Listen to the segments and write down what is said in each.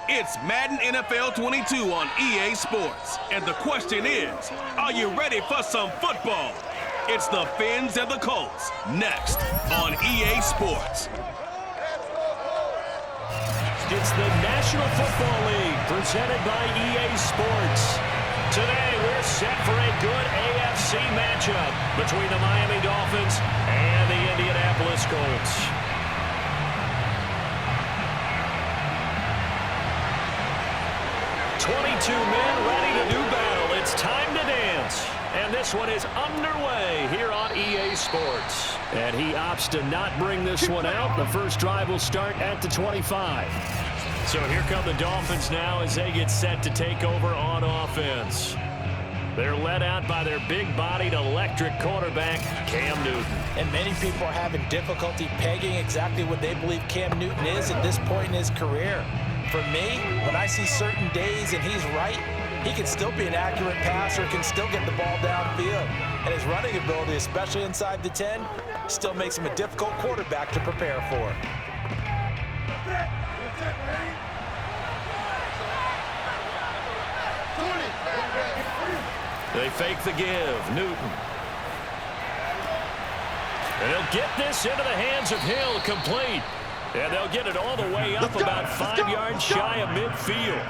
It's Madden NFL 22 on EA Sports. And the question is, are you ready for some football? It's the Fins and the Colts, next on EA Sports. It's the National Football League presented by EA Sports. Today we're set for a good AFC matchup between the Miami Dolphins and the Indianapolis Colts. "22 men ready to do battle. It's time to dance." And this one is underway here on EA Sports. And he opts to not bring this one out. The first drive will start at the 25. So here come the Dolphins now as they get set to take over on offense. They're led out by their big-bodied electric quarterback, Cam Newton. And many people are having difficulty pegging exactly what they believe Cam Newton is at this point in his career. For me, when I see certain days and he's right, he can still be an accurate passer, can still get the ball downfield. And his running ability, especially inside the 10, still makes him a difficult quarterback to prepare for. They fake the give. Newton. And he'll get this into the hands of Hill, complete. And they'll get it all the way up about 5 yards shy of midfield.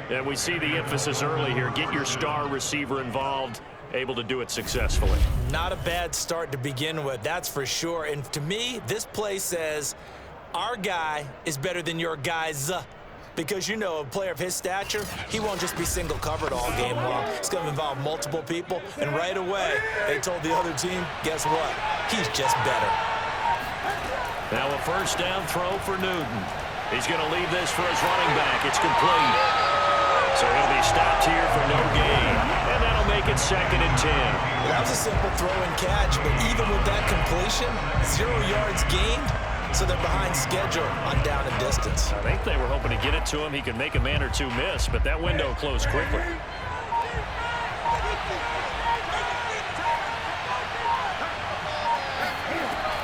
And we see the emphasis early here. Get your star receiver involved, able to do it successfully. Not a bad start to begin with, that's for sure. And to me, this play says, our guy is better than your guys. Because, you know, a player of his stature, he won't just be single covered all game long. It's going to involve multiple people. And right away, they told the other team, guess what? He's just better. Now a first down throw for Newton. He's going to leave this for his running back. It's complete. So he'll be stopped here for no gain. And that'll make it 2nd and 10. That was a simple throw and catch, but even with that completion, 0 yards gained. So they're behind schedule on down and distance. I think they were hoping to get it to him. He could make a man or two miss, but that window closed quickly.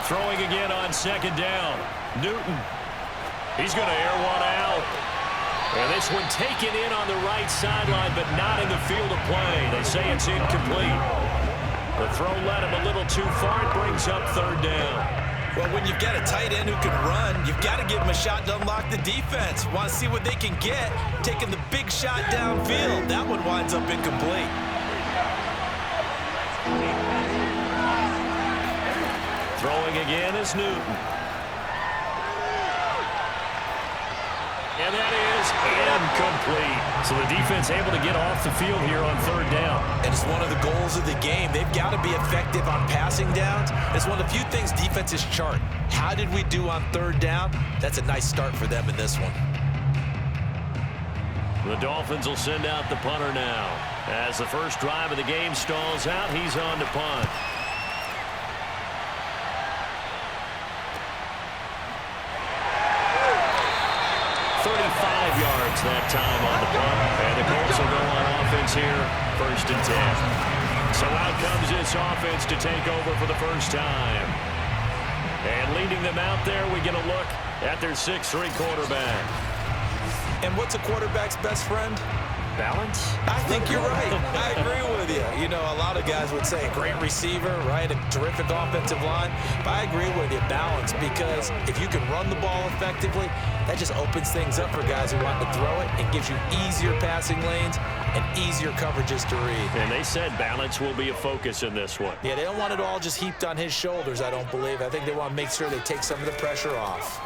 Throwing again on 2nd down. Newton. He's going to air one out. And this one taken in on the right sideline, but not in the field of play. They say it's incomplete. The throw led him a little too far. It brings up 3rd down. Well, when you've got a tight end who can run, you've got to give him a shot to unlock the defense. Want to see what they can get, taking the big shot downfield. That one winds up incomplete. Throwing again is Newton. And that is incomplete. So the defense able to get off the field here on 3rd down. And it's one of the goals of the game. They've got to be effective on passing downs. It's one of the few things defenses chart. How did we do on 3rd down? That's a nice start for them in this one. The Dolphins will send out the punter now. As the first drive of the game stalls out, he's on to punt. Yards that time on the punt. And the Colts will go on offense here, 1st and 10. So out comes this offense to take over for the first time. And leading them out there, we get a look at their 6'3" quarterback. And what's a quarterback's best friend? Balance? I think you're right. I agree with you. You know, a lot of guys would say a great receiver, right? A terrific offensive line. But I agree with you, balance, because if you can run the ball effectively, that just opens things up for guys who want to throw it and gives you easier passing lanes and easier coverages to read. And they said balance will be a focus in this one. Yeah, they don't want it all just heaped on his shoulders, I don't believe. I think they want to make sure they take some of the pressure off.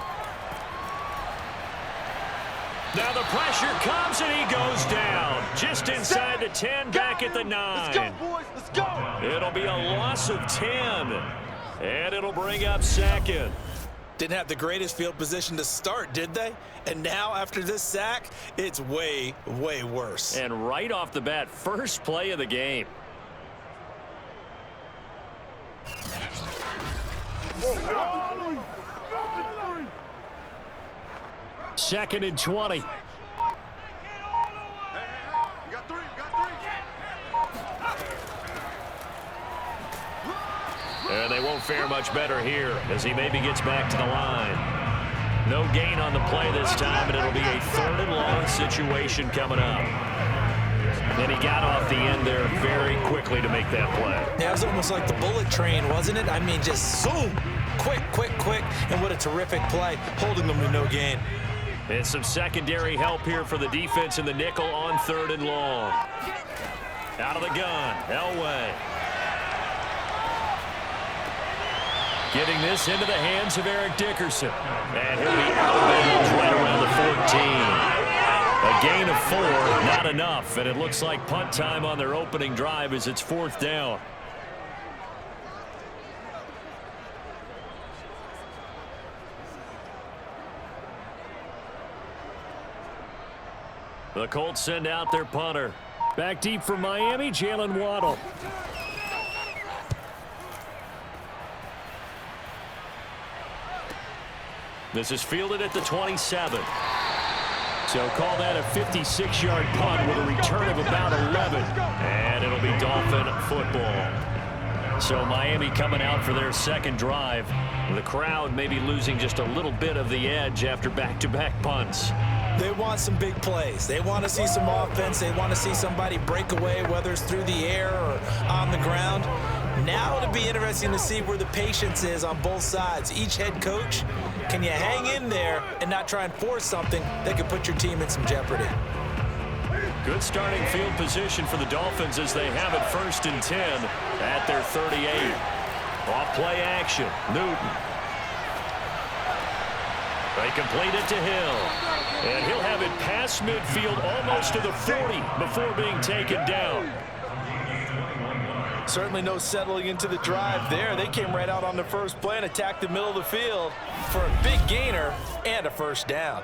Now the pressure comes and he goes down. Just inside the 10, back at the 9. Let's go, boys. Let's go. It'll be a loss of 10. And it'll bring up 2nd. Didn't have the greatest field position to start, did they? And now after this sack, it's way, way worse. And right off the bat, first play of the game. 2nd and 20. And they won't fare much better here as he maybe gets back to the line. No gain on the play this time, and it'll be a 3rd and long situation coming up. And he got off the end there very quickly to make that play. Yeah, it was almost like the bullet train, wasn't it? I mean, just zoom. Quick, quick, quick. And what a terrific play, holding them to no gain. And some secondary help here for the defense in the nickel on 3rd and long. Out of the gun, Elway. Getting this into the hands of Eric Dickerson. And he'll be out of bounds right around the 14. A gain of 4, not enough. And it looks like punt time on their opening drive as it's 4th down. The Colts send out their punter. Back deep for Miami, Jalen Waddle. This is fielded at the 27. So call that a 56-yard punt with a return of about 11. And it'll be Dolphin football. So Miami coming out for their 2nd drive. The crowd maybe losing just a little bit of the edge after back-to-back punts. They want some big plays. They want to see some offense. They want to see somebody break away, whether it's through the air or on the ground. Now it'll be interesting to see where the patience is on both sides. Each head coach, can you hang in there and not try and force something that could put your team in some jeopardy? Good starting field position for the Dolphins as they have it 1st and 10 at their 38. Off play action, Newton. They complete it to Hill. And he'll have it past midfield almost to the 40 before being taken down. Certainly no settling into the drive there. They came right out on the first play and attacked the middle of the field for a big gainer and a 1st down.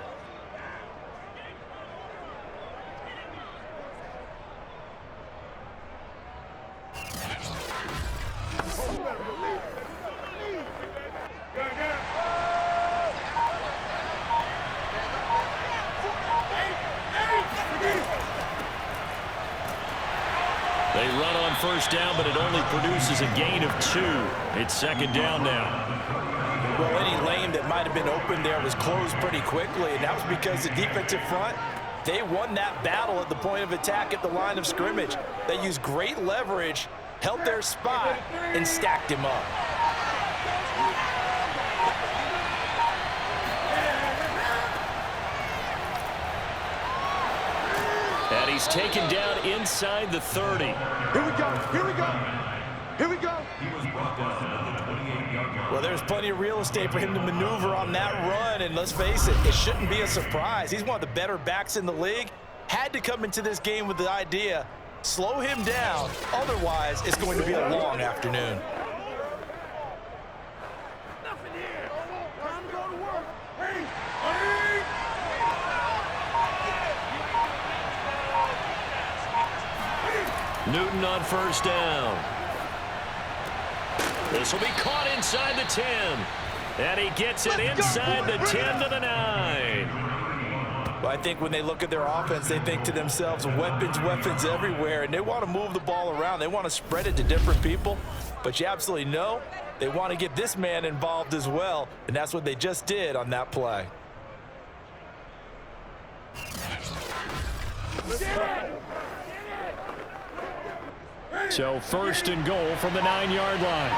They run on 1st down, but it only produces a gain of 2. It's 2nd down now. Well, any lane that might have been open there was closed pretty quickly, and that was because the defensive front, they won that battle at the point of attack at the line of scrimmage. They used great leverage, held their spot, and stacked him up. And he's taken down inside the 30. Here we go, here we go, here we go. Well, there's plenty of real estate for him to maneuver on that run, and let's face it, it shouldn't be a surprise. He's one of the better backs in the league. Had to come into this game with the idea, slow him down, otherwise it's going to be a long afternoon. Newton on 1st down. This will be caught inside the 10. And he gets it inside the 10 to the 9. Well, I think when they look at their offense, they think to themselves, weapons, weapons everywhere, and they want to move the ball around. They want to spread it to different people. But you absolutely know they want to get this man involved as well, and that's what they just did on that play. So 1st and goal from the 9-yard line.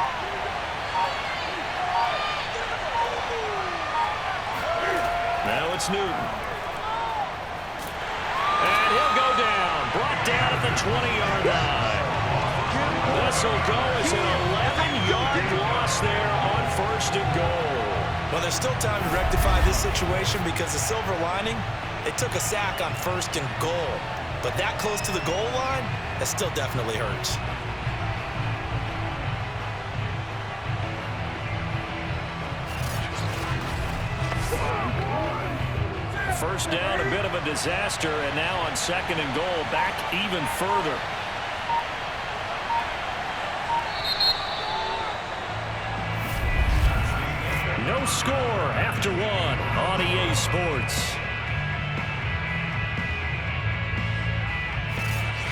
Now it's Newton. And he'll go down. Brought down at the 20-yard line. This will go as an 11-yard loss there on 1st and goal. Well, there's still time to rectify this situation because the silver lining, they took a sack on 1st and goal. But that close to the goal line, that still definitely hurts. First down, a bit of a disaster, and now on 2nd and goal, back even further. No score after 1 on EA Sports.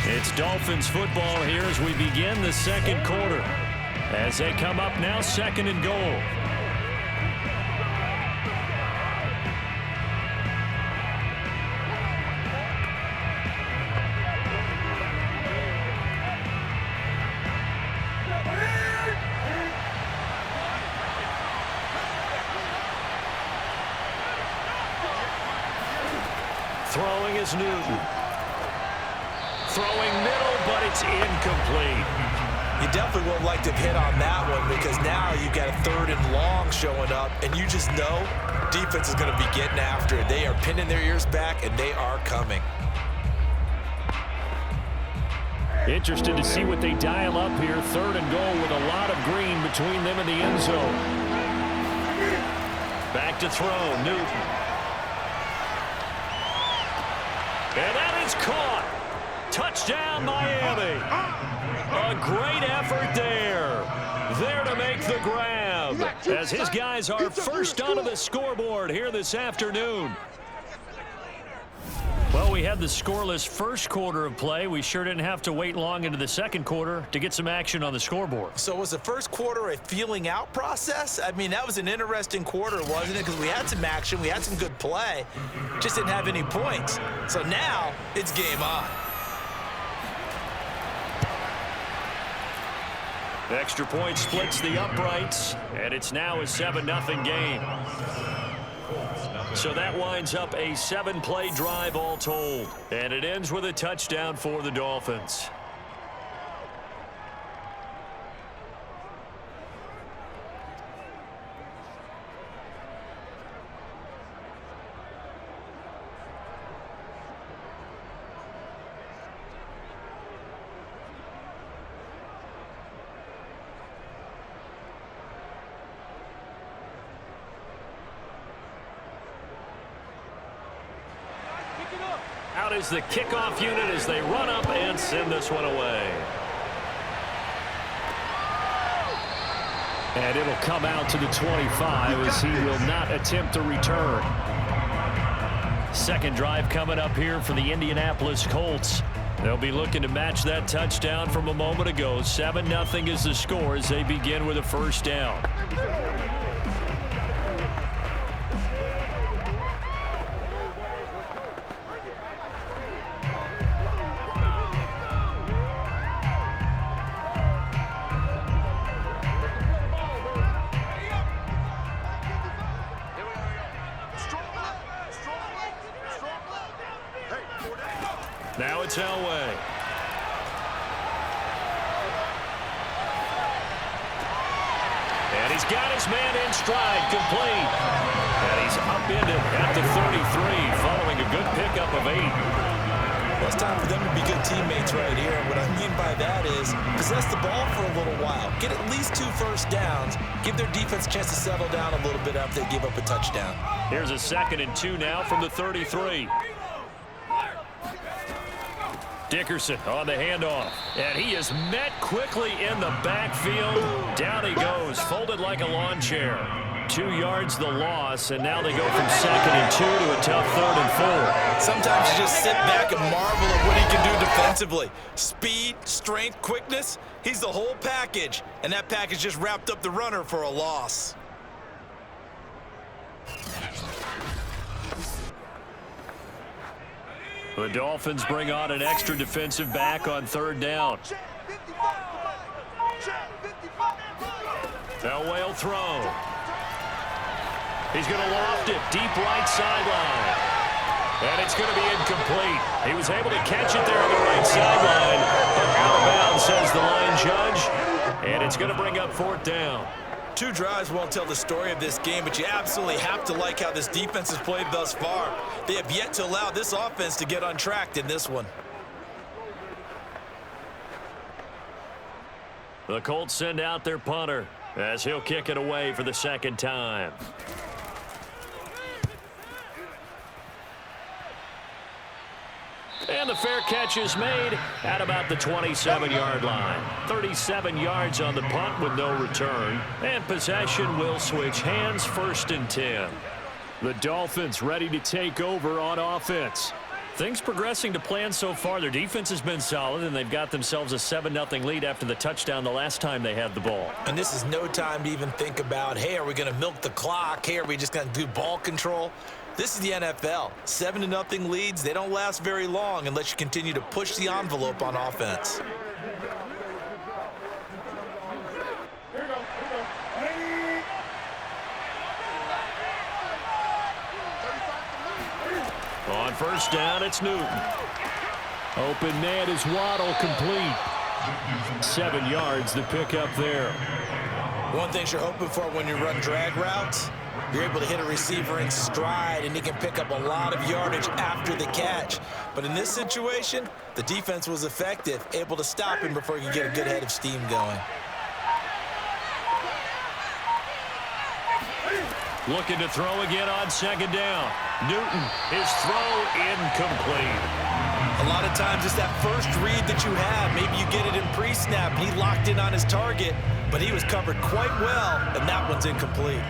It's Dolphins football here as we begin the 2nd quarter. As they come up now, 2nd and goal. Throwing is Newton. Throwing middle, but it's incomplete. You definitely would like to hit on that one because now you've got a 3rd and long showing up, and you just know defense is going to be getting after it. They are pinning their ears back, and they are coming. Interested to see what they dial up here. 3rd and goal with a lot of green between them and the end zone. Back to throw, Newton. And that is caught. Touchdown, Miami. A great effort there. There to make the grab. As his guys are first onto the scoreboard here this afternoon. Well, we had the scoreless first quarter of play. We sure didn't have to wait long into the second quarter to get some action on the scoreboard. So was the first quarter a feeling out process? I mean, that was an interesting quarter, wasn't it? Because we had some action, we had some good play, just didn't have any points. So now it's game on. Extra point splits the uprights, and it's now a 7-0 game. So that winds up a 7-play drive all told. And it ends with a touchdown for the Dolphins. Out is the kickoff unit as they run up and send this one away. And it'll come out to the 25 as he will not attempt to return. Second drive coming up here for the Indianapolis Colts. They'll be looking to match that touchdown from a moment ago. 7-0 is the score as they begin with a first down. Now it's Elway. And he's got his man in stride, complete. And he's upended at the 33 following a good pickup of 8. Well, it's time for them to be good teammates right here. And what I mean by that is possess the ball for a little while. Get at least 2 first downs. Give their defense a chance to settle down a little bit after they give up a touchdown. Here's a 2nd and 2 now from the 33. Dickerson on the handoff, and he is met quickly in the backfield. Down he goes, folded like a lawn chair. 2 yards the loss, and now they go from 2nd and 2 to a tough 3rd and 4. Sometimes you just sit back and marvel at what he can do defensively. Speed, strength, quickness, he's the whole package, and that package just wrapped up the runner for a loss. The Dolphins bring on an extra defensive back on 3rd down. Elway will throw. He's going to loft it deep right sideline. And it's going to be incomplete. He was able to catch it there on the right sideline, but out of bounds, says the line judge. And it's going to bring up 4th down. 2 drives won't tell the story of this game, but you absolutely have to like how this defense has played thus far. They have yet to allow this offense to get untracked in this one. The Colts send out their punter as he'll kick it away for the 2nd time. And the fair catch is made at about the 27-yard line. 37 yards on the punt with no return. And possession will switch hands, 1st and 10. The Dolphins ready to take over on offense. Things progressing to plan so far. Their defense has been solid, and they've got themselves a 7-0 lead after the touchdown the last time they had the ball. And this is no time to even think about, hey, are we going to milk the clock? Hey, are we just going to do ball control? This is the NFL. 7-0 leads, they don't last very long unless you continue to push the envelope on offense. On first down, it's Newton. Open man is Waddle, complete. 7 yards the pick up there. One thing you're hoping for when you run drag routes, you're able to hit a receiver in stride, and he can pick up a lot of yardage after the catch. But in this situation, the defense was effective, able to stop him before he could get a good head of steam going. Looking to throw again on second down. Newton, his throw incomplete. A lot of times it's that first read that you have. Maybe you get it in pre-snap, and he locked in on his target, but he was covered quite well, and that one's incomplete.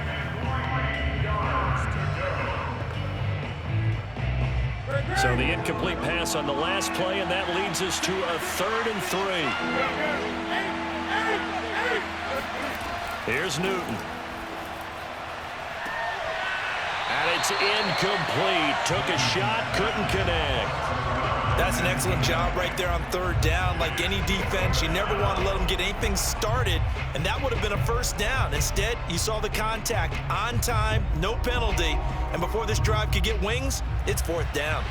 So the incomplete pass on the last play, and that leads us to a 3rd and 3. Here's Newton. And it's incomplete. Took a shot, couldn't connect. That's an excellent job right there on 3rd down. Like any defense, you never want to let them get anything started, and that would have been a 1st down. Instead, you saw the contact on time, no penalty, and before this drive could get wings, it's 4th down.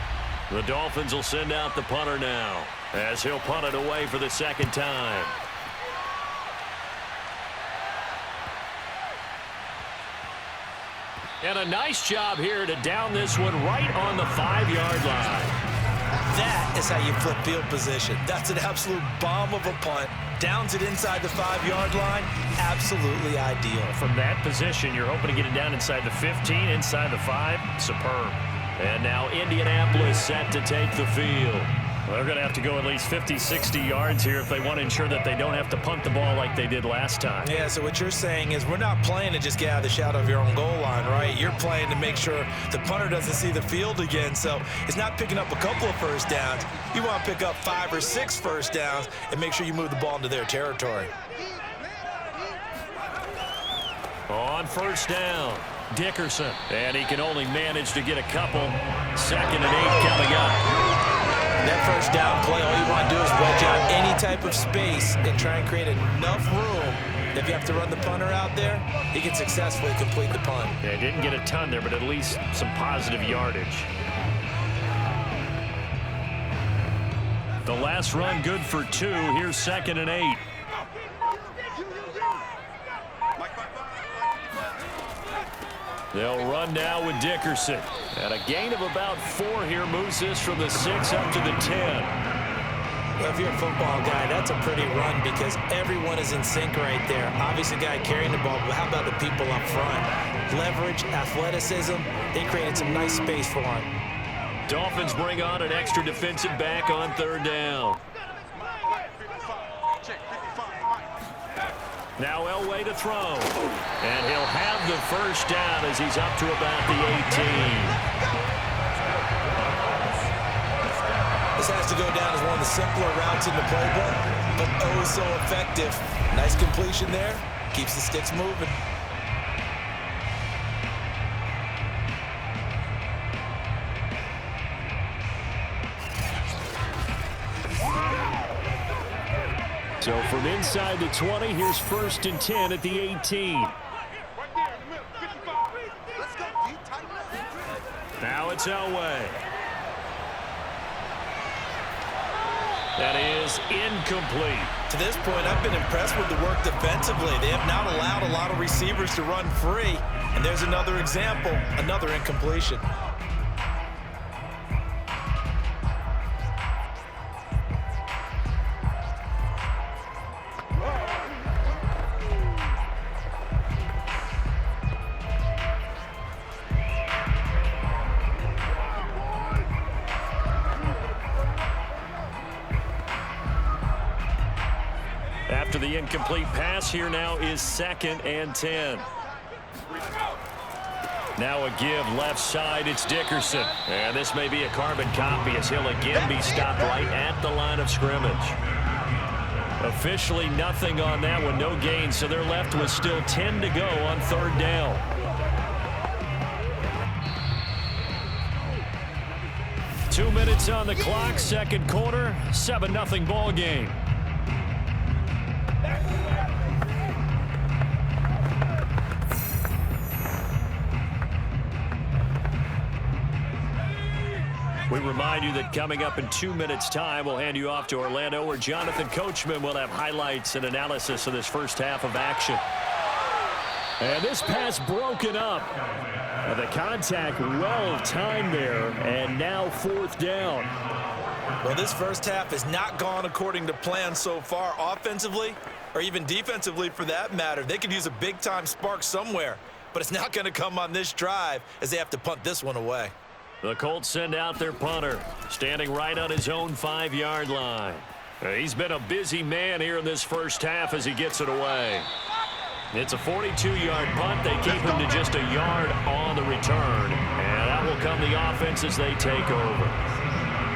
The Dolphins will send out the punter now, as he'll punt it away for the 2nd time. And a nice job here to down this one right on the 5-yard line. That is how you flip field position. That's an absolute bomb of a punt. Downs it inside the 5-yard line. Absolutely ideal. From that position, you're hoping to get it down inside the 15, inside the 5. Superb. And now Indianapolis set to take the field. They're going to have to go at least 50, 60 yards here if they want to ensure that they don't have to punt the ball like they did last time. Yeah, so what you're saying is we're not playing to just get out of the shadow of your own goal line, right? You're playing to make sure the punter doesn't see the field again. So it's not picking up a couple of 1st downs. You want to pick up 5 or 6 1st downs and make sure you move the ball into their territory. On 1st down, Dickerson. And he can only manage to get a couple. 2nd and 8 coming up. That 1st down play, all you want to do is wedge out any type of space and try and create enough room. If you have to run the punter out there, he can successfully complete the punt. Yeah, didn't get a ton there, but at least some positive yardage. The last run good for 2. Here's 2nd and 8. They'll run now with Dickerson. And a gain of about 4 here moves this from the 6 up to the 10. Well, if you're a football guy, that's a pretty run because everyone is in sync right there. Obviously, the guy carrying the ball, but how about the people up front? Leverage, athleticism, they created some nice space for him. Dolphins bring on an extra defensive back on 3rd down. Now Elway to throw. And he'll have the 1st down as he's up to about the 18. This has to go down as one of the simpler routes in the playbook, but oh so effective. Nice completion there. Keeps the sticks moving. So from inside the 20, here's 1st and 10 at the 18. Now it's Elway. That is incomplete. To this point, I've been impressed with the work defensively. They have not allowed a lot of receivers to run free. And there's another example, another incompletion. After the incomplete pass, here now is 2nd and 10. Now a give left side, it's Dickerson. And this may be a carbon copy as he'll again be stopped right at the line of scrimmage. Officially nothing on that one, no gain, so they're left with still 10 to go on 3rd down. Two minutes on the clock, 2nd quarter, 7-0 ball game. We remind you that coming up in 2 minutes' time, we'll hand you off to Orlando, where Jonathan Coachman will have highlights and analysis of this first half of action. And this pass broken up. The contact well timed there, and now 4th down. Well, this first half has not gone according to plan so far offensively, or even defensively for that matter. They could use a big-time spark somewhere, but it's not going to come on this drive as they have to punt this one away. The Colts send out their punter, standing right on his own 5-yard line. He's been a busy man here in this first half as he gets it away. It's a 42-yard punt. They keep him to just a yard on the return, and that will come the offense as they take over.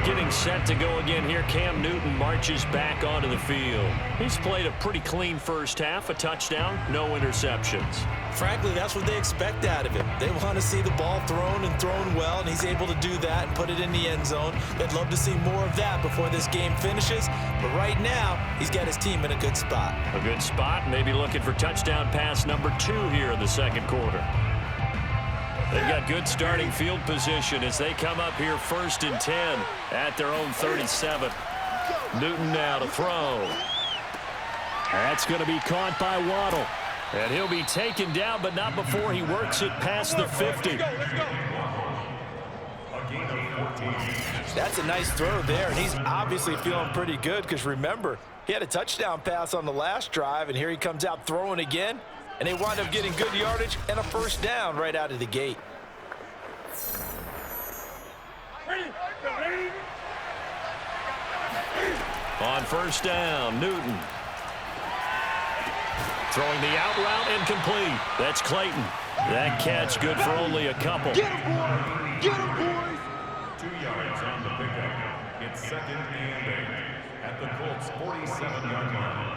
Getting set to go again here, Cam Newton marches back onto the field. He's played a pretty clean first half, a touchdown, no interceptions. Frankly, that's what they expect out of him. They want to see the ball thrown and thrown well, and he's able to do that and put it in the end zone. They'd love to see more of that before this game finishes, but right now, he's got his team in a good spot. A good spot, maybe looking for touchdown pass number 2 here in the second quarter. They've got good starting field position as they come up here 1st and 10 at their own 37. Newton now to throw. That's going to be caught by Waddle. And he'll be taken down, but not before he works it past the 50. That's a nice throw there, and he's obviously feeling pretty good because remember, he had a touchdown pass on the last drive, and here he comes out throwing again. And they wind up getting good yardage and a first down right out of the gate. On first down, Newton. Throwing the out route incomplete. That's Clayton. That catch good for only a couple. Get him, boy! Get him, boys! 2 yards on the pickup. It's 2nd and 8 at the Colts' 47-yard line.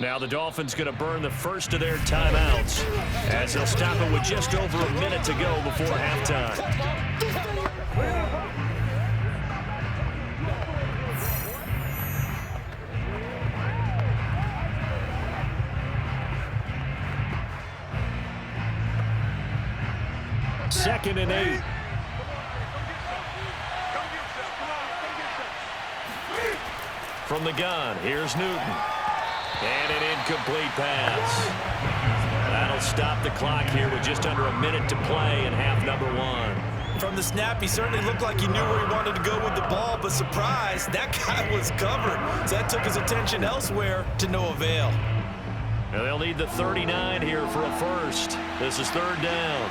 Now the Dolphins going to burn the first of their timeouts as they'll stop it with just over a minute to go before halftime. Second and 8. From the gun, here's Newton. And an incomplete pass. That'll stop the clock here with just under a minute to play in half number 1. From the snap, he certainly looked like he knew where he wanted to go with the ball, but surprise, that guy was covered. So that took his attention elsewhere to no avail. And they'll need the 39 here for a first. This is 3rd down.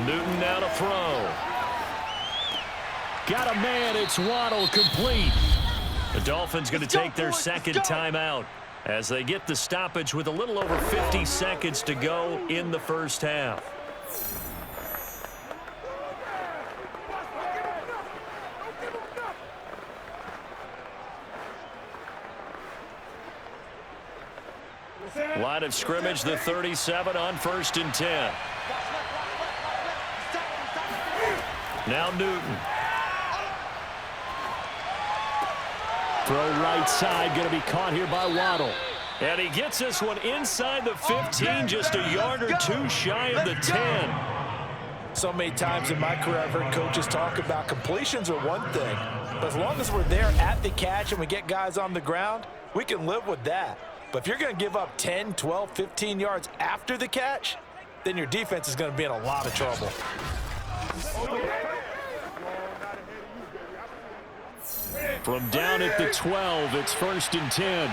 Newton now to throw. Got a man, it's Waddle, complete. The Dolphins going to take their second timeout as they get the stoppage with a little over 50 seconds to go in the first half. Line of scrimmage, the 37 on 1st and 10. Now Newton. Throw right side, going to be caught here by Waddle. And he gets this one inside the 15, just a yard or 2 shy of the 10. So many times in my career, I've heard coaches talk about completions are one thing. But as long as we're there at the catch and we get guys on the ground, we can live with that. But if you're going to give up 10, 12, 15 yards after the catch, then your defense is going to be in a lot of trouble. From down at the 12, it's 1st and 10.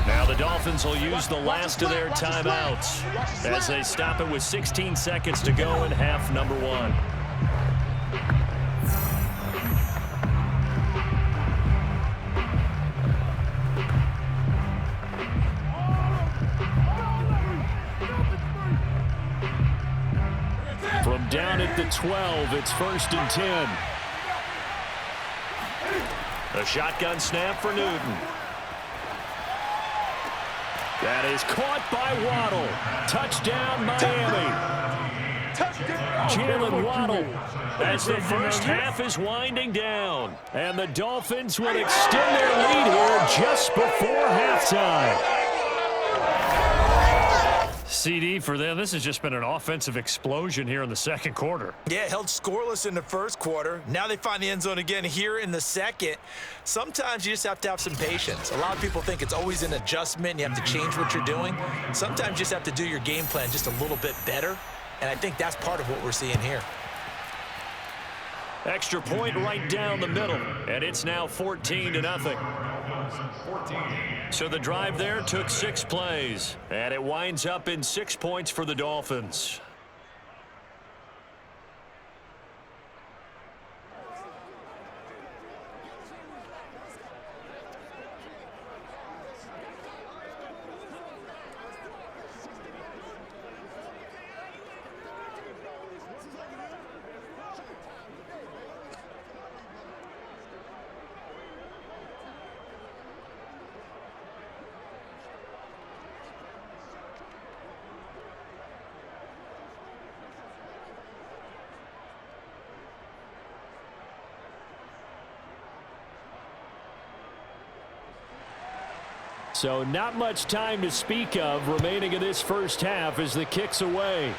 Now the Dolphins will use the last of their timeouts as they stop it with 16 seconds to go in half number 1. From down at the 12, it's 1st and 10. A shotgun snap for Newton. That is caught by Waddle. Touchdown, Miami. Jalen Waddle. As the first half is winding down. And the Dolphins will extend their lead here just before halftime. CD for them, this has just been an offensive explosion here in the second quarter. Yeah, held scoreless in the first quarter. Now they find the end zone again here in the second. Sometimes you just have to have some patience. A lot of people think it's always an adjustment. You have to change what you're doing. Sometimes you just have to do your game plan just a little bit better. And I think that's part of what we're seeing here. Extra point right down the middle. And it's now 14-0. So the drive there took 6 plays. And it winds up in 6 points for the Dolphins. So not much time to speak of remaining in this first half as the kick's away.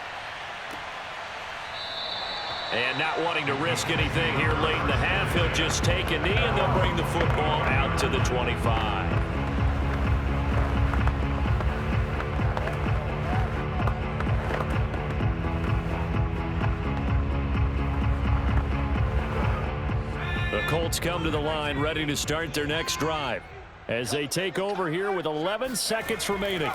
And not wanting to risk anything here late in the half, he'll just take a knee and they'll bring the football out to the 25. The Colts come to the line ready to start their next drive as they take over here with 11 seconds remaining.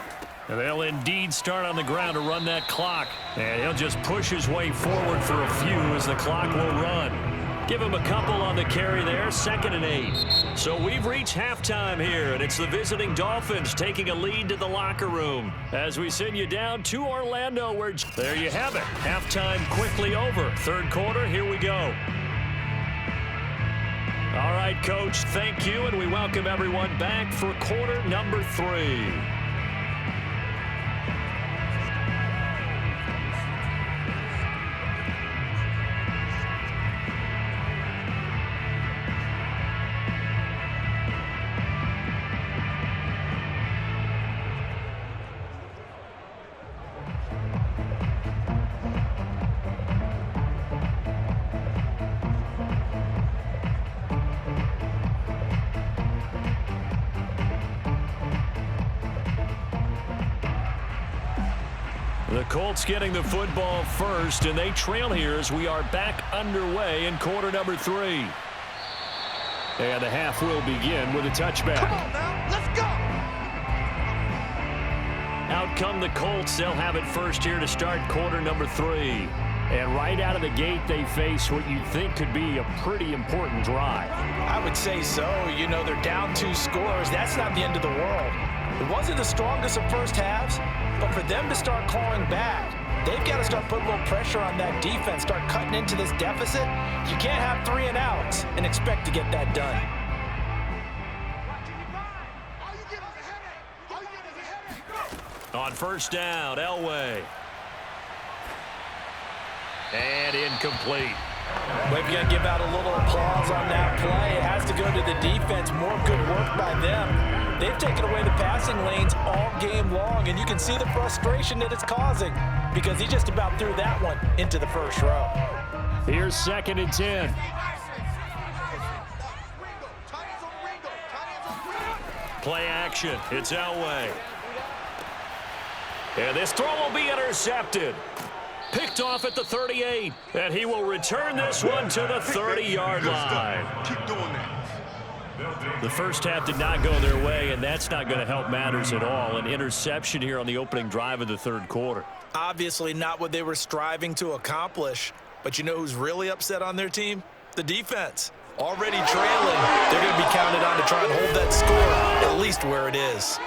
And they'll indeed start on the ground to run that clock. And he'll just push his way forward for a few as the clock will run. Give him a couple on the carry there, 2nd and 8. So we've reached halftime here, and it's the visiting Dolphins taking a lead to the locker room as we send you down to Orlando where there you have it. Halftime quickly over. Third quarter, here we go. All right, Coach, thank you, and we welcome everyone back for quarter number 3. The Colts getting the football first, and they trail here as we are back underway in quarter number 3. And the half will begin with a touchback. Come on now, let's go! Out come the Colts. They'll have it first here to start quarter number 3. And right out of the gate, they face what you'd think could be a pretty important drive. I would say so. You know, they're down 2 scores. That's not the end of the world. It wasn't the strongest of first halves, but for them to start clawing back, they've got to start putting a little pressure on that defense, start cutting into this deficit. You can't have 3 and outs and expect to get that done. On first down, Elway. And incomplete. We're going to give out a little applause on that play. It has to go to the defense. More good work by them. They've taken away the passing lanes all game long, and you can see the frustration that it's causing because he just about threw that one into the first row. Here's 2nd and 10. Play action. It's Elway. And this throw will be intercepted. Picked off at the 38. And he will return this one to the 30-yard line. Keep doing that. The first half did not go their way, and that's not going to help matters at all. An interception here on the opening drive of the third quarter. Obviously not what they were striving to accomplish. But you know who's really upset on their team? The defense. Already trailing. They're going to be counted on to try and hold that score, at least where it is.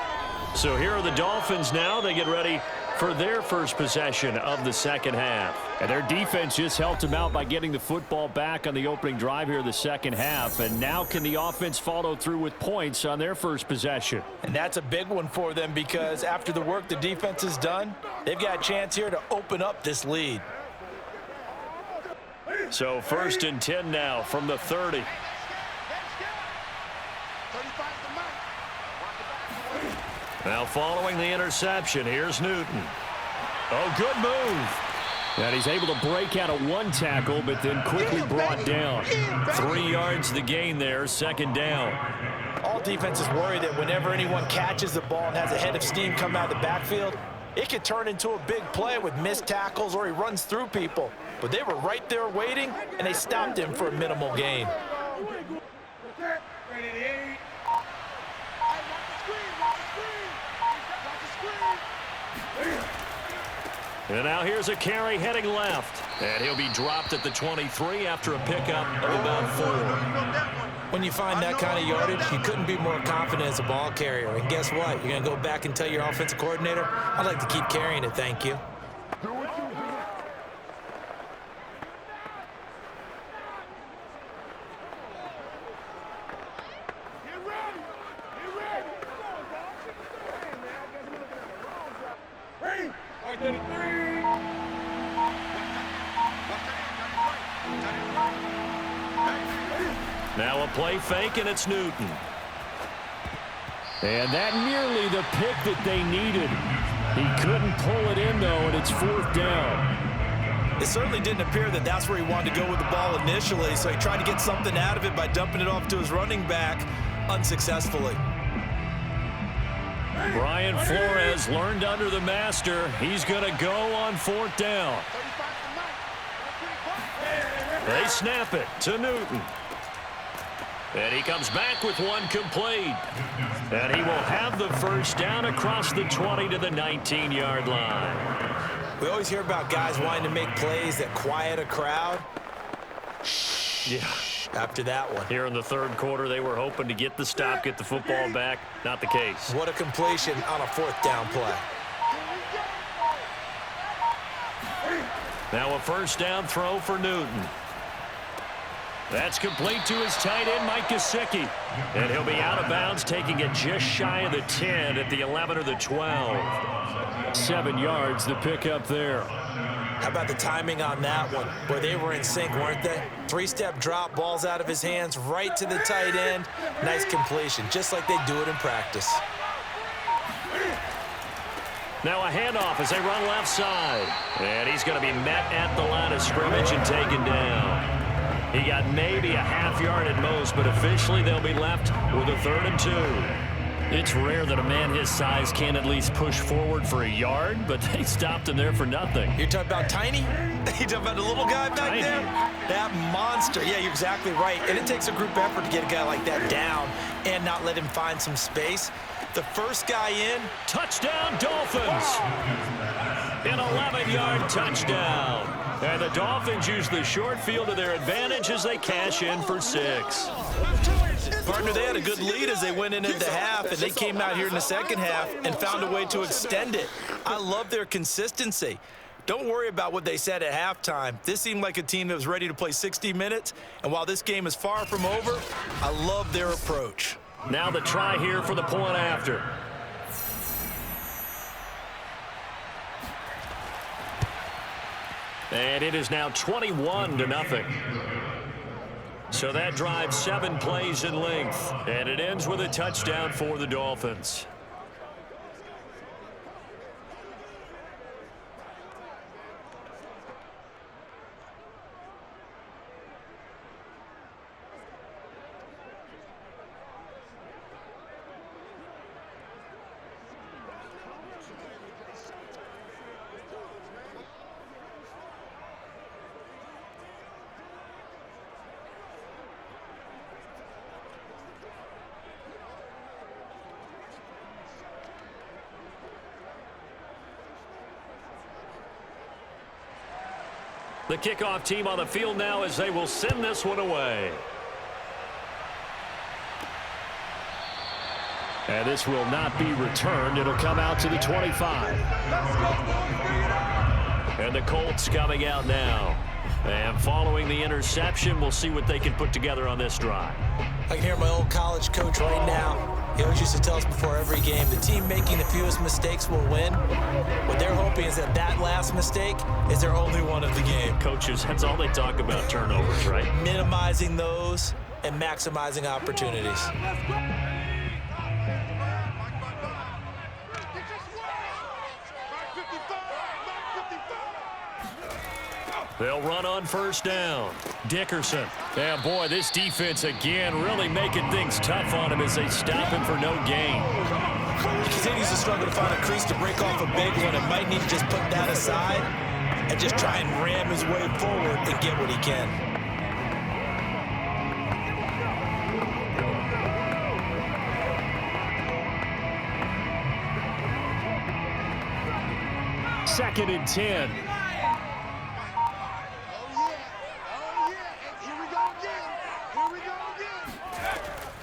So here are the Dolphins now. They get ready for their first possession of the second half. And their defense just helped them out by getting the football back on the opening drive here in the second half. And now can the offense follow through with points on their first possession? And that's a big one for them because after the work the defense has done, they've got a chance here to open up this lead. So 1st and 10 now from the 30. Now following the interception, here's Newton. Oh, good move. And he's able to break out of one tackle, but then quickly brought down. 3 yards the gain there, 2nd down. All defenses worry that whenever anyone catches the ball and has a head of steam come out of the backfield, it could turn into a big play with missed tackles or he runs through people. But they were right there waiting, and they stopped him for a minimal gain. And now here's a carry heading left. And he'll be dropped at the 23 after a pickup of about 4. When you find that kind of yardage, you couldn't be more confident as a ball carrier. And guess what? You're going to go back and tell your offensive coordinator, I'd like to keep carrying it, thank you. Now a play fake, and it's Newton. And that nearly the pick that they needed. He couldn't pull it in, though, and it's 4th down. It certainly didn't appear that that's where he wanted to go with the ball initially, so he tried to get something out of it by dumping it off to his running back unsuccessfully. Brian Flores learned under the master. He's going to go on 4th down. They snap it to Newton. And he comes back with one complete. And he will have the 1st down across the 20 to the 19-yard line. We always hear about guys wanting to make plays that quiet a crowd. Yeah. After that one. Here in the 3rd quarter, they were hoping to get the stop, get the football back. Not the case. What a completion on a 4th down play. Now a 1st down throw for Newton. That's complete to his tight end, Mike Gesicki. And he'll be out of bounds, taking it just shy of the 10 at the 11 or the 12. 7 yards, the pickup there. How about the timing on that one? Boy, they were in sync, weren't they? 3-step drop, balls out of his hands, right to the tight end. Nice completion, just like they do it in practice. Now a handoff as they run left side. And he's going to be met at the line of scrimmage and taken down. He got maybe a half yard at most, but officially they'll be left with a 3rd and 2. It's rare that a man his size can at least push forward for a yard, but they stopped him there for nothing. You're talking about Tiny? You're talking about the little guy back Tiny. there? That monster. Yeah, you're exactly right. And it takes a group effort to get a guy like that down and not let him find some space. The first guy in. Touchdown, Dolphins! An 11-yard touchdown. And the Dolphins use the short field to their advantage as they cash in for 6. Partner, they had a good lead as they went into the half, and they came out here in the 2nd half and found a way to extend it. I love their consistency. Don't worry about what they said at halftime. This seemed like a team that was ready to play 60 minutes, and while this game is far from over, I love their approach. Now the try here for the point after. And it is now 21-0. So that drives 7 plays in length. And it ends with a touchdown for the Dolphins. The kickoff team on the field now as they will send this one away. And this will not be returned. It'll come out to the 25. And the Colts coming out now. And following the interception, we'll see what they can put together on this drive. I can hear my old college coach right now. He always used to tell us before every game, the team making the fewest mistakes will win. What they're hoping is that that last mistake is their only one of the game. Coaches, that's all they talk about, turnovers, right? Minimizing those and maximizing opportunities. They'll run on first down. Dickerson. Yeah, boy, this defense again really making things tough on him as they stop him for no gain. He continues to struggle to find a crease to break off a big one and might need to just put that aside and just try and ram his way forward and get what he can. Second and 10.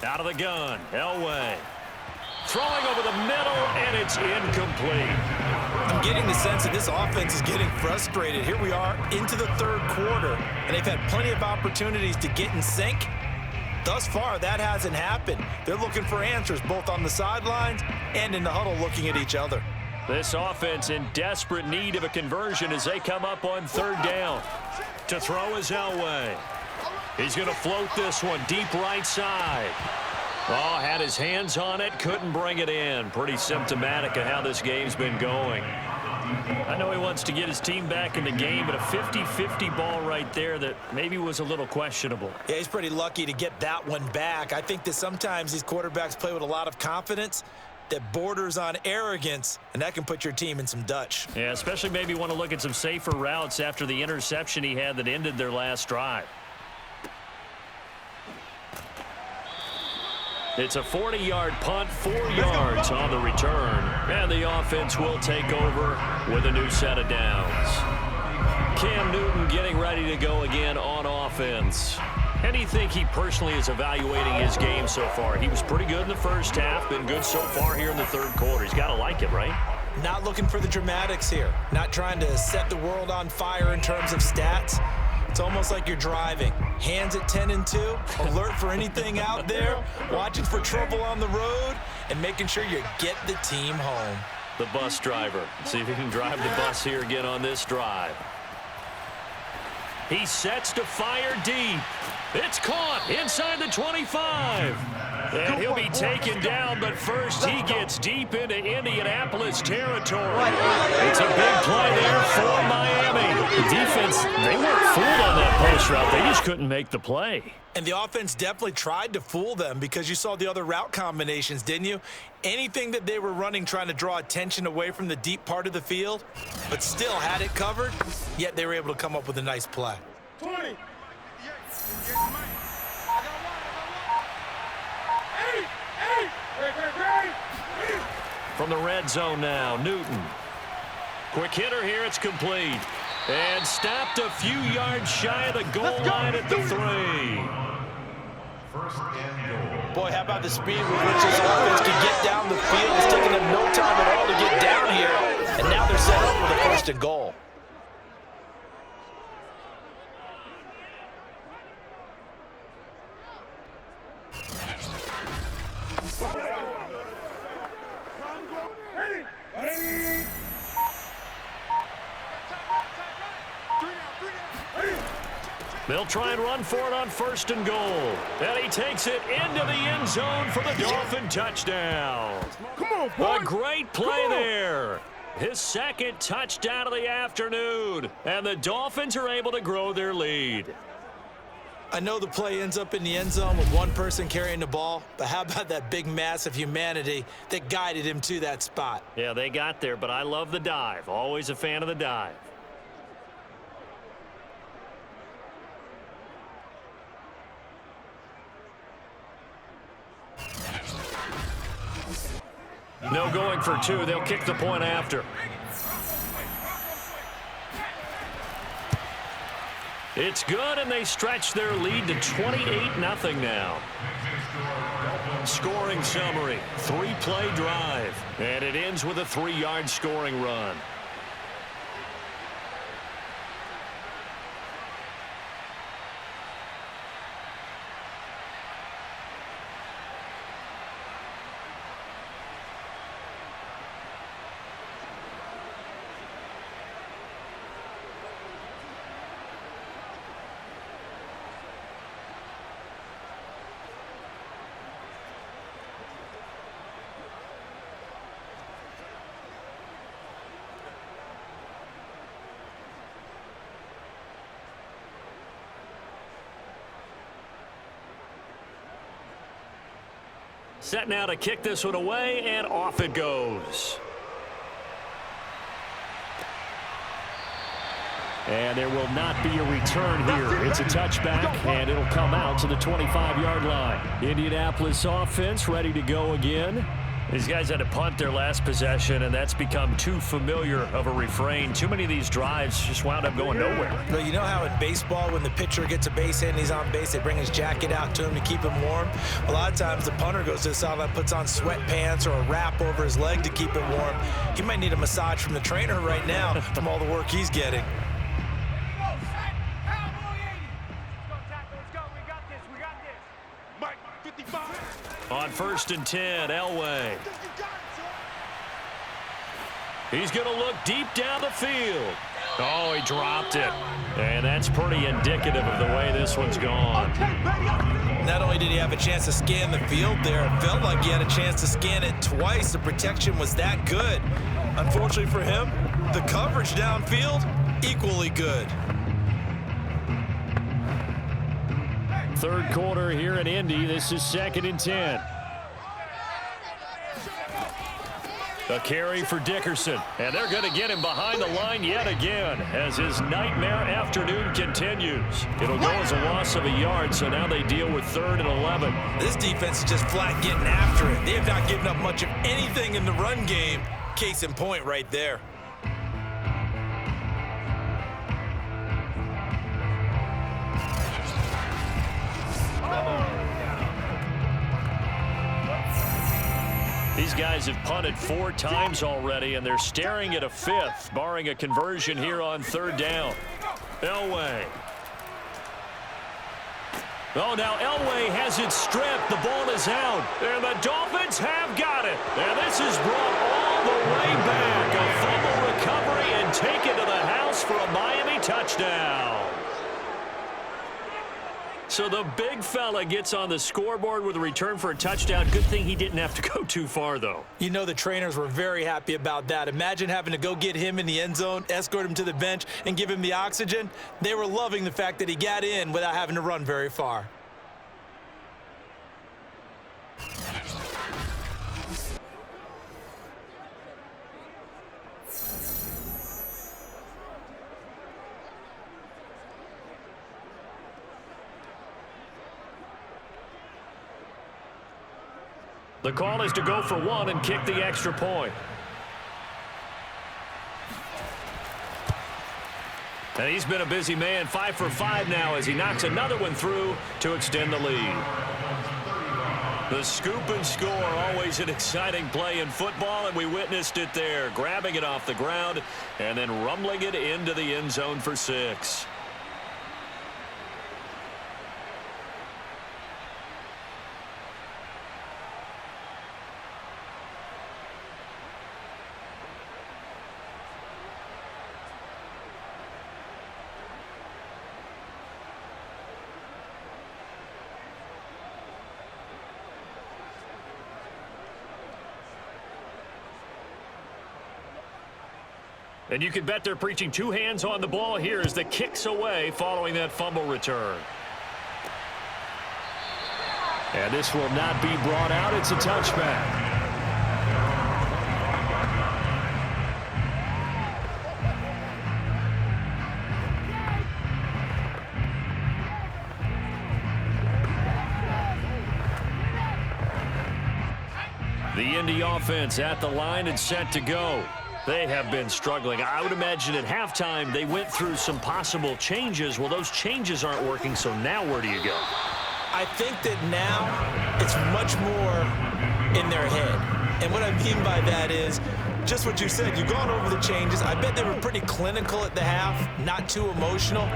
Out of the gun, Elway. Throwing over the middle, and it's incomplete. I'm getting the sense that this offense is getting frustrated. Here we are into the third quarter, and they've had plenty of opportunities to get in sync. Thus far, that hasn't happened. They're looking for answers both on the sidelines and in the huddle looking at each other. This offense in desperate need of a conversion as they come up on third down. To throw is Elway. He's going to float this one deep right side. Oh, had his hands on it, couldn't bring it in. Pretty symptomatic of how this game's been going. I know he wants to get his team back in the game, but a 50-50 ball right there that maybe was a little questionable. Yeah, he's pretty lucky to get that one back. I think that sometimes these quarterbacks play with a lot of confidence that borders on arrogance, and that can put your team in some Dutch. Yeah, especially maybe want to look at some safer routes after the interception he had that ended their last drive. It's a 40-yard punt, 4 yards on the return. And the offense will take over with a new set of downs. Cam Newton getting ready to go again on offense. How do you think he personally is evaluating his game so far? He was pretty good in the first half, been good so far here in the third quarter. He's got to like it, right? Not looking for the dramatics here. Not trying to set the world on fire in terms of stats. It's almost like you're driving. Hands at 10 and 2, alert for anything out there, watching for trouble on the road, and making sure you get the team home. The bus driver. See if he can drive the bus here again on this drive. He sets to fire deep. It's caught inside the 25. And he'll be taken down, but first he gets deep into Indianapolis territory. It's a big play there for Miami. The defense, they weren't fooled on that post route. They just couldn't make the play. And the offense definitely tried to fool them because you saw the other route combinations, didn't you? Anything that they were running trying to draw attention away from the deep part of the field, but still had it covered, yet they were able to come up with a nice play. 20. From the red zone now, Newton. Quick hitter here, it's complete. And stopped a few yards shy of the goal line at the 3. First and goal. Boy, how about the speed with which this offense can get down the field? It's taking them no time at all to get down here. And now they're set up with a first and goal. They'll try and run for it on first and goal. And he takes it into the end zone for the Dolphin touchdown. Come on, boy. A great play there. His second touchdown of the afternoon. And the Dolphins are able to grow their lead. I know the play ends up in the end zone with one person carrying the ball, but how about that big mass of humanity that guided him to that spot? Yeah, they got there, but I love the dive. Always a fan of the dive. No going for 2. They'll kick the point after. It's good, and they stretch their lead to 28-0 now. Scoring summary, 3-play drive, and it ends with a 3-yard scoring run. Set now to kick this one away, and off it goes. And there will not be a return here. It's a touchback, and it'll come out to the 25-yard line. Indianapolis offense ready to go again. These guys had to punt their last possession, and that's become too familiar of a refrain. Too many of these drives just wound up going nowhere. Well, you know how in baseball, when the pitcher gets a base hit and he's on base, they bring his jacket out to him to keep him warm? A lot of times the punter goes to the sideline, puts on sweatpants or a wrap over his leg to keep him warm. He might need a massage from the trainer right now from all the work he's getting. On 1st and 10, Elway. He's going to look deep down the field. Oh, he dropped it. And that's pretty indicative of the way this one's gone. Not only did he have a chance to scan the field there, it felt like he had a chance to scan it twice. The protection was that good. Unfortunately for him, the coverage downfield, equally good. Third quarter here in Indy. This is 2nd and 10. A carry for Dickerson. And they're going to get him behind the line yet again as his nightmare afternoon continues. It'll go as a loss of a yard, so now they deal with 3rd and 11. This defense is just flat getting after it. They have not given up much of anything in the run game. Case in point right there. These guys have punted 4 times already, and they're staring at a 5th, barring a conversion here on 3rd down. Elway. Oh, now Elway has it stripped. The ball is out, and the Dolphins have got it. And this is brought all the way back. A fumble recovery and taken to the house for a Miami touchdown. So the big fella gets on the scoreboard with a return for a touchdown. Good thing he didn't have to go too far, though. You know the trainers were very happy about that. Imagine having to go get him in the end zone, escort him to the bench, and give him the oxygen. They were loving the fact that he got in without having to run very far. The call is to go for 1 and kick the extra point. And he's been a busy man, 5 for 5 now as he knocks another one through to extend the lead. The scoop and score, always an exciting play in football, and we witnessed it there, grabbing it off the ground and then rumbling it into the end zone for 6. And you can bet they're preaching 2 hands on the ball here as the kick's away following that fumble return. And this will not be brought out. It's a touchback. The Indy offense at the line and set to go. They have been struggling. I would imagine at halftime they went through some possible changes. Well, those changes aren't working, so now where do you go? I think that now it's much more in their head. And what I mean by that is just what you said. You've gone over the changes. I bet they were pretty clinical at the half, not too emotional.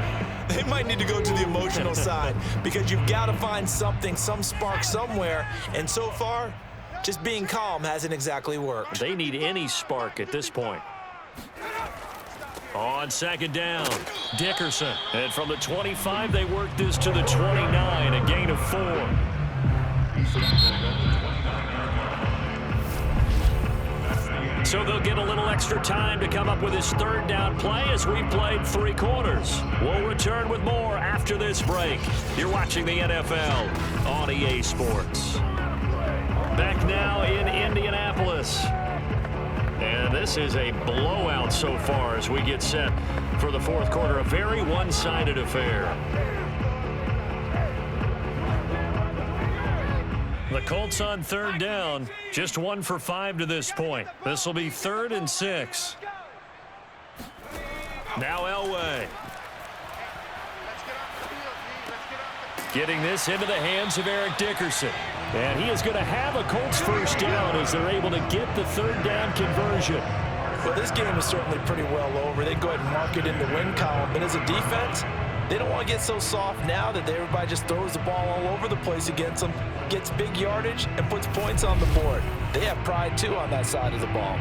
They might need to go to the emotional side because you've got to find something, some spark somewhere. And so far, just being calm hasn't exactly worked. They need any spark at this point. On 2nd down, Dickerson. And from the 25, they work this to the 29, a gain of 4. So they'll get a little extra time to come up with his 3rd down play as we've played 3 quarters. We'll return with more after this break. You're watching the NFL on EA Sports. back now in Indianapolis. And this is a blowout so far as we get set for the fourth quarter. A very one-sided affair. The Colts on third down, just 1 for 5 to this point. This will be 3rd and 6. Now Elway. Getting this into the hands of Eric Dickerson. And he is going to have a Colts first down as they're able to get the third down conversion. Well, this game is certainly pretty well over. They go ahead and mark it in the win column. But as a defense, they don't want to get so soft now that everybody just throws the ball all over the place against them, gets big yardage, and puts points on the board. They have pride, too, on that side of the ball.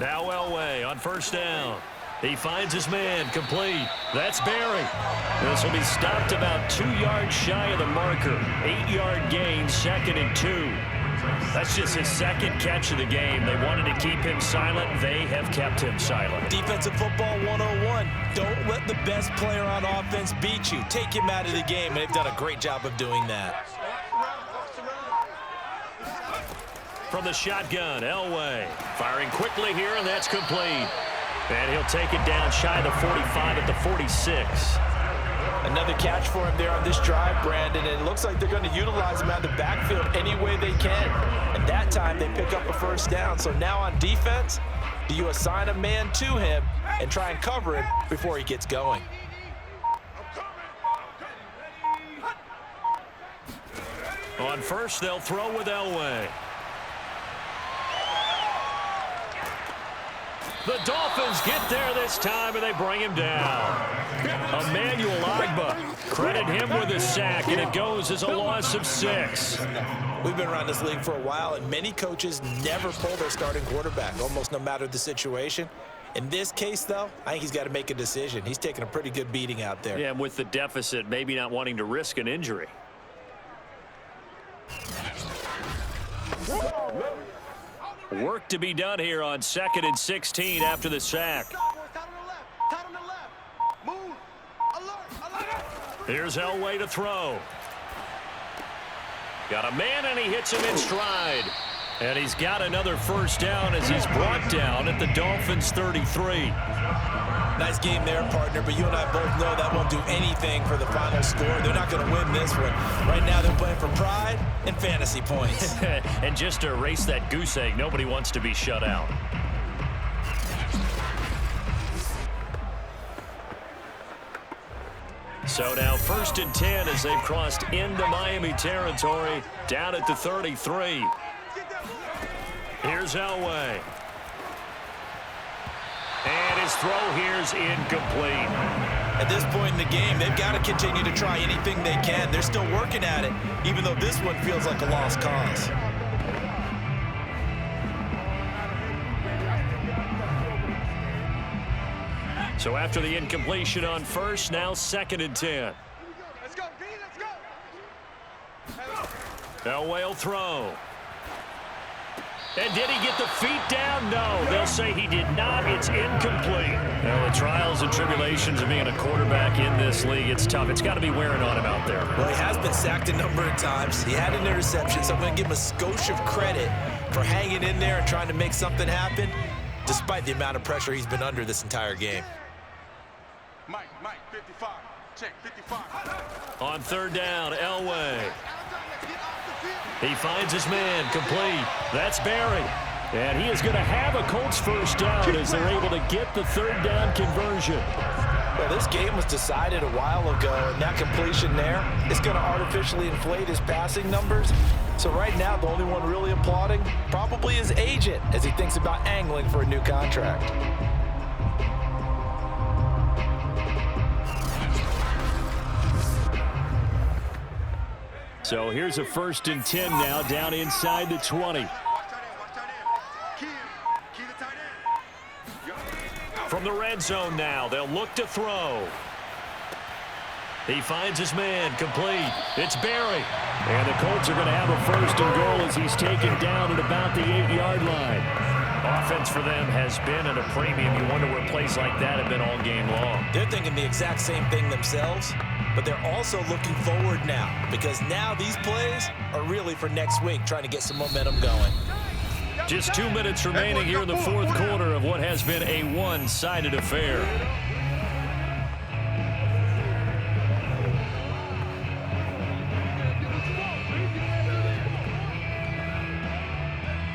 Now Elway on first down. He finds his man, complete. That's Barry. This will be stopped about 2 yards shy of the marker. 8-yard gain, 2nd and 2. That's just his 2nd catch of the game. They wanted to keep him silent. They have kept him silent. Defensive football 101. Don't let the best player on offense beat you. Take him out of the game, and they've done a great job of doing that. From the shotgun, Elway firing quickly here, and that's complete. And he'll take it down shy of the 45 at the 46. Another catch for him there on this drive, Brandon, and it looks like they're going to utilize him out of the backfield any way they can. And that time they pick up a first down. So now on defense, do you assign a man to him and try and cover him before he gets going? On first, they'll throw with Elway. The Dolphins get there this time, and they bring him down. Emmanuel Ogbah, credit him with a sack, and it goes as a loss of 6. We've been around this league for a while, and many coaches never pull their starting quarterback, almost no matter the situation. In this case, though, I think he's got to make a decision. He's taking a pretty good beating out there. Yeah, and with the deficit, maybe not wanting to risk an injury. Work to be done here on 2nd and 16 after the sack. Here's Elway to throw. Got a man, and he hits him in stride. And he's got another first down as he's brought down at the Dolphins' 33. Nice game there, partner, but you and I both know that won't do anything for the final score. They're not going to win this one. Right now they're playing for pride and fantasy points. And just to erase that goose egg, nobody wants to be shut out. So now 1st and 10 as they've crossed into Miami territory, down at the 33. Here's Elway. And his throw here's incomplete. At this point in the game, they've got to continue to try anything they can. They're still working at it, even though this one feels like a lost cause. So after the incompletion on first, now 2nd and 10. Let's go, B, let's go. Elway will throw. And did he get the feet down? No, they'll say he did not. It's incomplete. Well, the trials and tribulations of being a quarterback in this league, it's tough. It's got to be wearing on him out there. Well, he has been sacked a number of times. He had an interception, so I'm going to give him a skosh of credit for hanging in there and trying to make something happen, despite the amount of pressure he's been under this entire game. Mike, 55. Check, 55. On third down, Elway. He finds his man, complete. That's Barry. And he is going to have a Colts first down as they're able to get the third down conversion. Well, this game was decided a while ago, and that completion there is going to artificially inflate his passing numbers. So right now, the only one really applauding probably his agent as he thinks about angling for a new contract. So here's a 1st and 10 now, down inside the 20. From the red zone now, they'll look to throw. He finds his man, complete. It's Barry. And the Colts are going to have a first and goal as he's taken down at about the 8-yard line. Offense for them has been at a premium. You wonder where plays like that have been all game long. They're thinking the exact same thing themselves, but they're also looking forward now because now these plays are really for next week, trying to get some momentum going. Just 2 minutes remaining here in the fourth quarter of what has been a one-sided affair.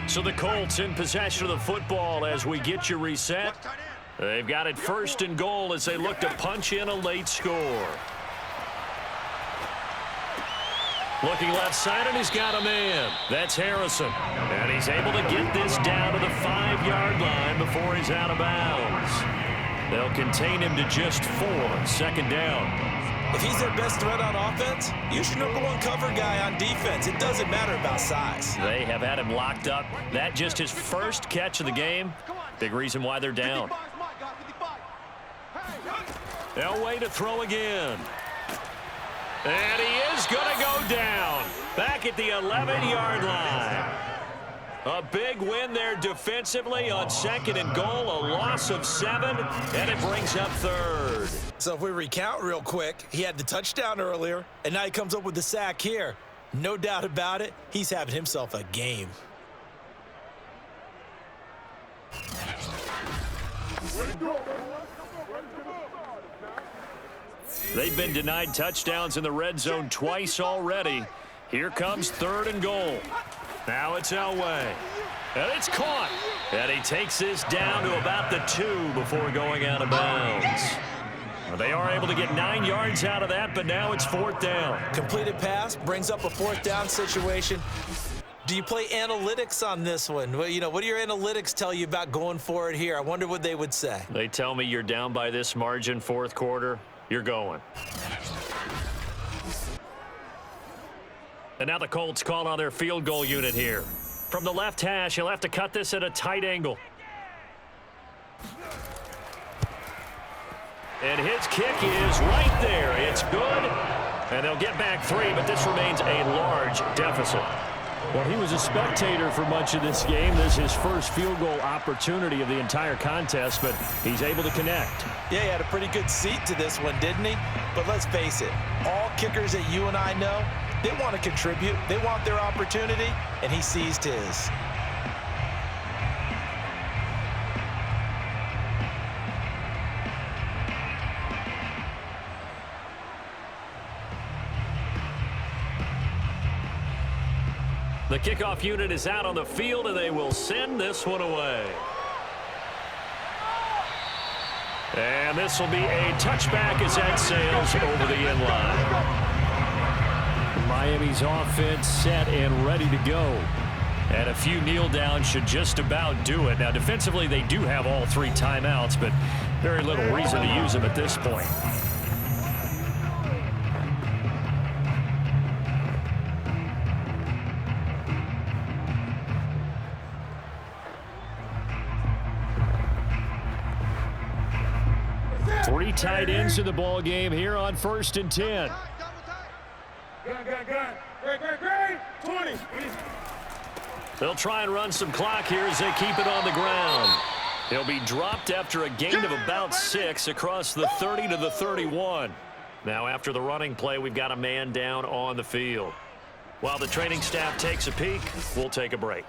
So the Colts in possession of the football as we get you reset. They've got it first and goal as they look to punch in a late score. Looking left side, and he's got a man. That's Harrison. And he's able to get this down to the 5-yard line before he's out of bounds. They'll contain him to just 4, second down. If he's their best threat on offense, use your #1 cover guy on defense. It doesn't matter about size. They have had him locked up. That just his first catch of the game. Big reason why they're down. Elway to throw again. And he is going to go down. Back at the 11-yard line. A big win there defensively on second and goal. A loss of 7, and it brings up third. So if we recount real quick, he had the touchdown earlier, and now he comes up with the sack here. No doubt about it, he's having himself a game. They've been denied touchdowns in the red zone twice already. Here comes third and goal. Now it's Elway. And it's caught. And he takes this down to about the 2 before going out of bounds. They are able to get 9 yards out of that, but now it's 4th down. Completed pass brings up a 4th down situation. Do you play analytics on this one? Well, what do your analytics tell you about going for it here? I wonder what they would say. They tell me you're down by this margin, fourth quarter. You're going. And now the Colts call on their field goal unit here. From the left hash, he'll have to cut this at a tight angle. And his kick is right there. It's good. And they'll get back 3, but this remains a large deficit. Well, he was a spectator for much of this game. This is his first field goal opportunity of the entire contest, but he's able to connect. Yeah, he had a pretty good seat to this one, didn't he? But let's face it, all kickers that you and I know, they want to contribute. They want their opportunity, and he seized his. The kickoff unit is out on the field, and they will send this one away. And this will be a touchback as that sails over the end line. Miami's offense set and ready to go. And a few kneel downs should just about do it. Now, defensively, they do have all 3 timeouts, but very little reason to use them at this point. Three tight ends to the ball game here on 1st and 10. Great. 20. They'll try and run some clock here as they keep it on the ground. He'll be dropped after a gain of about 6 across the 30 to the 31. Now after the running play, we've got a man down on the field. While the training staff takes a peek, we'll take a break.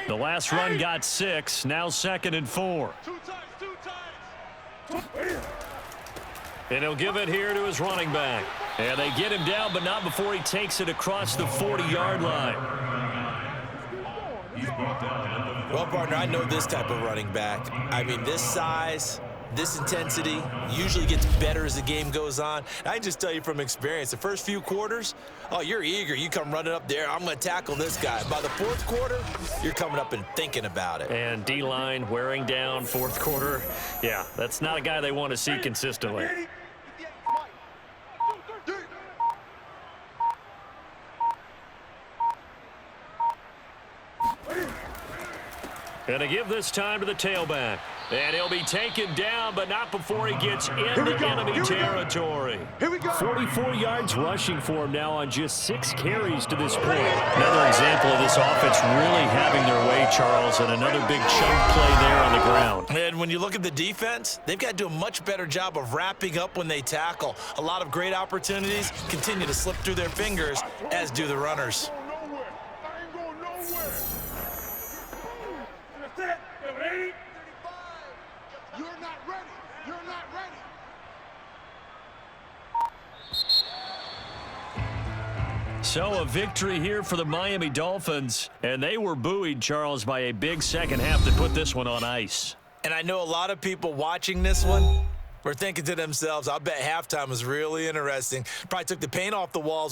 The last run got 6, now 2nd and 4. And he'll give it here to his running back. And they get him down, but not before he takes it across the 40-yard line. Well, partner, I know this type of running back. I mean, this size, This intensity usually gets better as the game goes on. I can just tell you from experience, the first few quarters, oh, you're eager. You come running up there, I'm going to tackle this guy. By the fourth quarter, you're coming up and thinking about it. And D-line wearing down fourth quarter. Yeah, that's not a guy they want to see consistently. Going to give this time to the tailback. And he'll be taken down, but not before he gets into enemy territory. 44 yards rushing for him now on just 6 carries to this point. Another example of this offense really having their way, Charles, and another big chunk play there on the ground. And when you look at the defense, they've got to do a much better job of wrapping up when they tackle. A lot of great opportunities continue to slip through their fingers, as do the runners. So a victory here for the Miami Dolphins, and they were buoyed, Charles, by a big second half to put this one on ice. And I know a lot of people watching this one were thinking to themselves, I bet halftime was really interesting. Probably took the paint off the walls